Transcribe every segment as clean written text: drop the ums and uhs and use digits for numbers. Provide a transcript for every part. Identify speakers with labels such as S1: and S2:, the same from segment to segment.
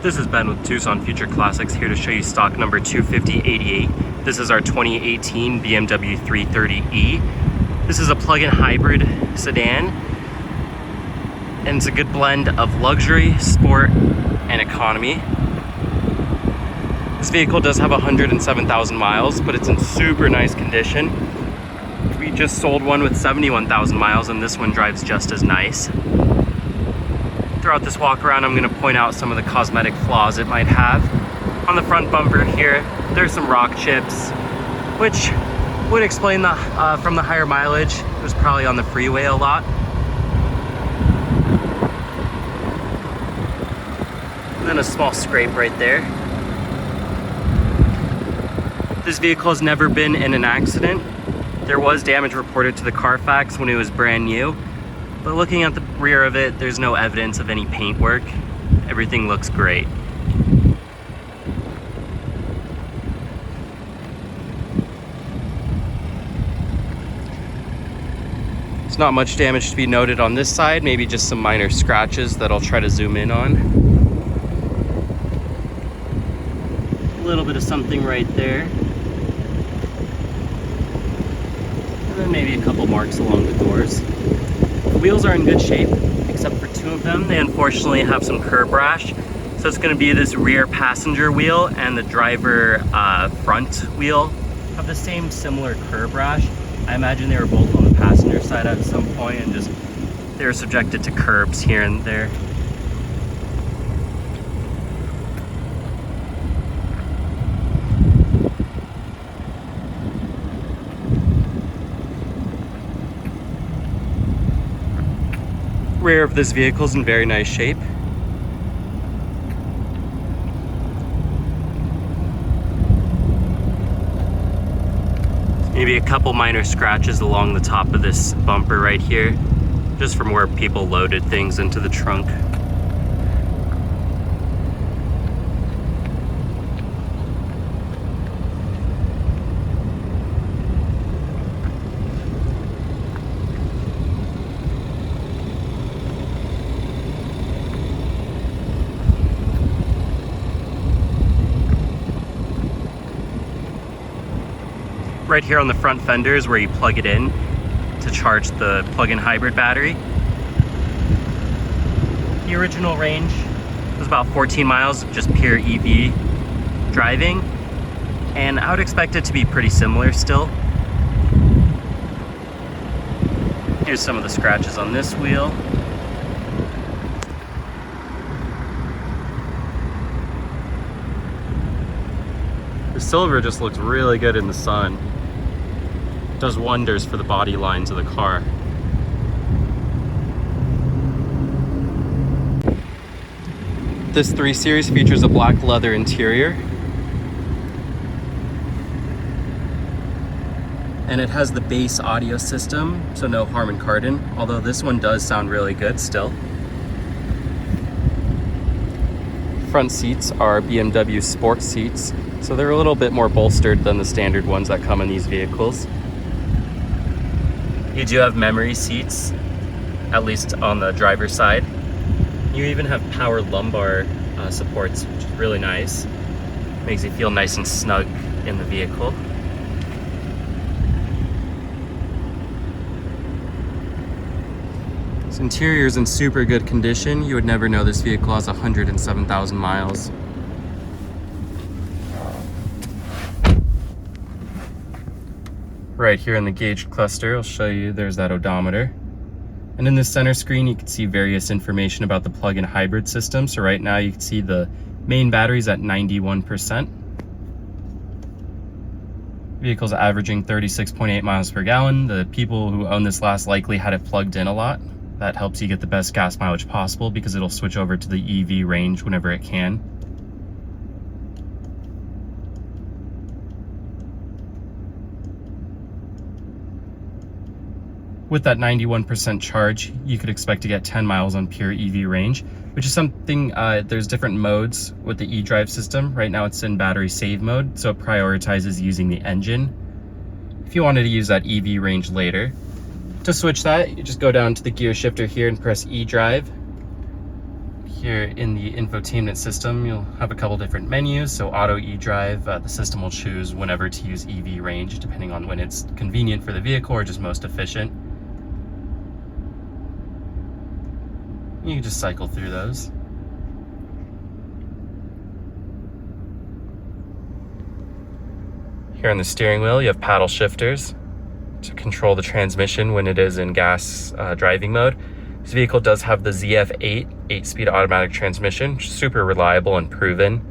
S1: This is Ben with Tucson Future Classics, here to show you stock number 25088. This is our 2018 BMW 330e. This is a plug-in hybrid sedan, and it's a good blend of luxury, sport, and economy. This vehicle does have 107,000 miles, but it's in super nice condition. We just sold one with 71,000 miles, and this one drives just as nice. Throughout this walk around, I'm going to point out some of the cosmetic flaws it might have. On the front bumper here, there's some rock chips, which would explain the from the higher mileage. It was probably on the freeway a lot. And then a small scrape right there. This vehicle has never been in an accident. There was damage reported to the Carfax when it was brand new. But looking at the rear of it, there's no evidence of any paint work. Everything looks great. There's not much damage to be noted on this side, maybe just some minor scratches that I'll try to zoom in on. A little bit of something right there. And then maybe a couple marks along the doors. The wheels are in good shape, except for two of them. They unfortunately have some curb rash. So it's going to be this rear passenger wheel and the driver front wheel have the same similar curb rash. I imagine they were both on the passenger side at some point and just they were subjected to curbs here and there. Rear of this vehicle is in very nice shape. Maybe a couple minor scratches along the top of this bumper right here, just from where people loaded things into the trunk. Right here on the front fender is where you plug it in to charge the plug-in hybrid battery. The original range was about 14 miles of just pure EV driving, and I would expect it to be pretty similar still. Here's some of the scratches on this wheel. The silver just looks really good in the sun. Does wonders for the body lines of the car. This 3 Series features a black leather interior. And it has the bass audio system, so no Harman Kardon, although this one does sound really good still. Front seats are BMW sport seats, so they're a little bit more bolstered than the standard ones that come in these vehicles. You do have memory seats, at least on the driver's side. You even have power lumbar supports, which is really nice. Makes you feel nice and snug in the vehicle. This interior is in super good condition. You would never know this vehicle has 107,000 miles. Right here in the gauge cluster, I'll show you there's that odometer. And in the center screen, you can see various information about the plug-in hybrid system. So right now you can see the main battery's at 91%. Vehicle's averaging 36.8 miles per gallon. The people who own this last likely had it plugged in a lot. That helps you get the best gas mileage possible because it'll switch over to the EV range whenever it can. With that 91% charge, you could expect to get 10 miles on pure EV range, which is something, there's different modes with the eDrive system. Right now it's in battery save mode, so it prioritizes using the engine. If you wanted to use that EV range later, to switch that, you just go down to the gear shifter here and press eDrive. Here in the infotainment system, you'll have a couple different menus. So auto e-drive, the system will choose whenever to use EV range, depending on when it's convenient for the vehicle or just most efficient. You can just cycle through those. Here on the steering wheel, you have paddle shifters to control the transmission when it is in gas driving mode. This vehicle does have the ZF8 8-speed automatic transmission, which is super reliable and proven.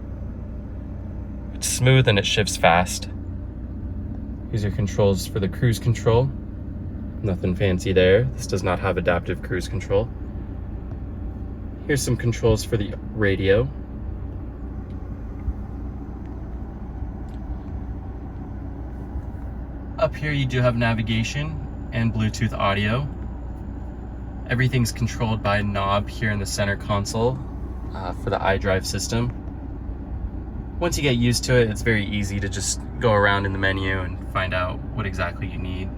S1: It's smooth and it shifts fast. These are controls for the cruise control. Nothing fancy there. This does not have adaptive cruise control. Here's some controls for the radio. Up here you do have navigation and Bluetooth audio. Everything's controlled by a knob here in the center console for the iDrive system. Once you get used to it, it's very easy to just go around in the menu and find out what exactly you need.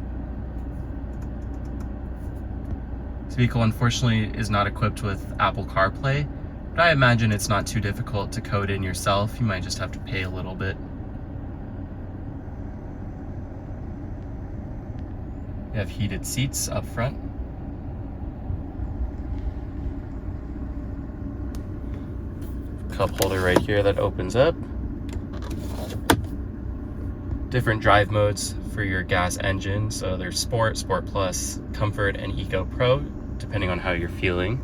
S1: This vehicle unfortunately is not equipped with Apple CarPlay, but I imagine it's not too difficult to code in yourself. You might just have to pay a little bit. You have heated seats up front. Cup holder right here that opens up. Different drive modes for your gas engine. So there's Sport, Sport Plus, Comfort, and Eco Pro, depending on how you're feeling.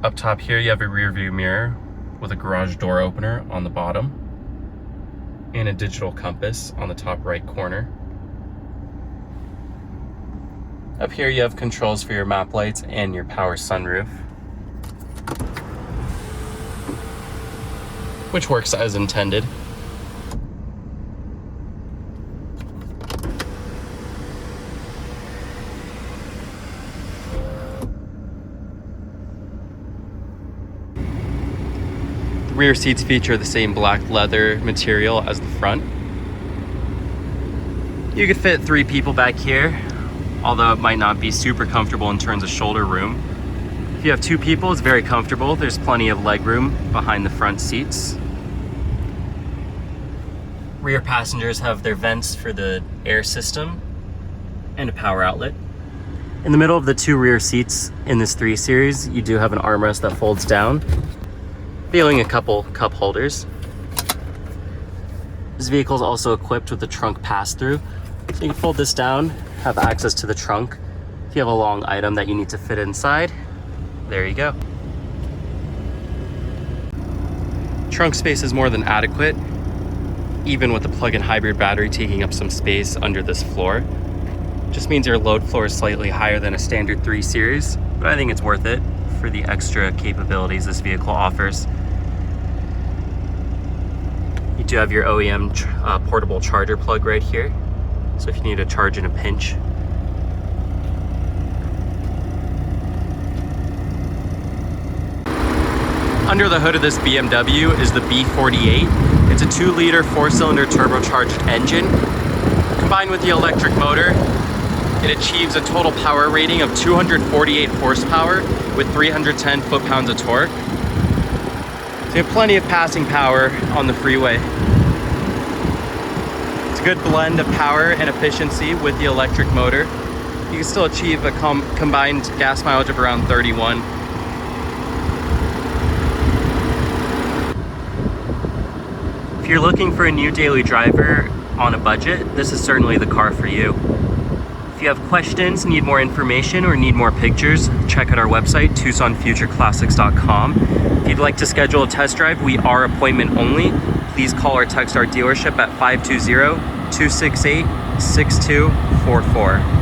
S1: Up top here, you have a rear view mirror with a garage door opener on the bottom and a digital compass on the top right corner. Up here you have controls for your map lights and your power sunroof, which works as intended. Rear seats feature the same black leather material as the front. You could fit 3 people back here, although it might not be super comfortable in terms of shoulder room. If you have 2 people, it's very comfortable. There's plenty of leg room behind the front seats. Rear passengers have their vents for the air system and a power outlet. In the middle of the 2 rear seats in this 3 Series, you do have an armrest that folds down, revealing a couple cup holders. This vehicle is also equipped with a trunk pass-through, so you can fold this down, have access to the trunk. If you have a long item that you need to fit inside, there you go. Trunk space is more than adequate, even with the plug-in hybrid battery taking up some space under this floor. Just means your load floor is slightly higher than a standard 3 Series, but I think it's worth it for the extra capabilities this vehicle offers. You do have your OEM portable charger plug right here, so if you need to charge in a pinch. Under the hood of this BMW is the B48. It's a 2-liter 4-cylinder turbocharged engine. Combined with the electric motor, it achieves a total power rating of 248 horsepower with 310 foot-pounds of torque. So you have plenty of passing power on the freeway. It's a good blend of power and efficiency with the electric motor. You can still achieve a combined gas mileage of around 31. If you're looking for a new daily driver on a budget, this is certainly the car for you. If you have questions, need more information, or need more pictures, check out our website, TucsonFutureClassics.com. If you'd like to schedule a test drive, we are appointment only. Please call or text our dealership at 520-268-6244.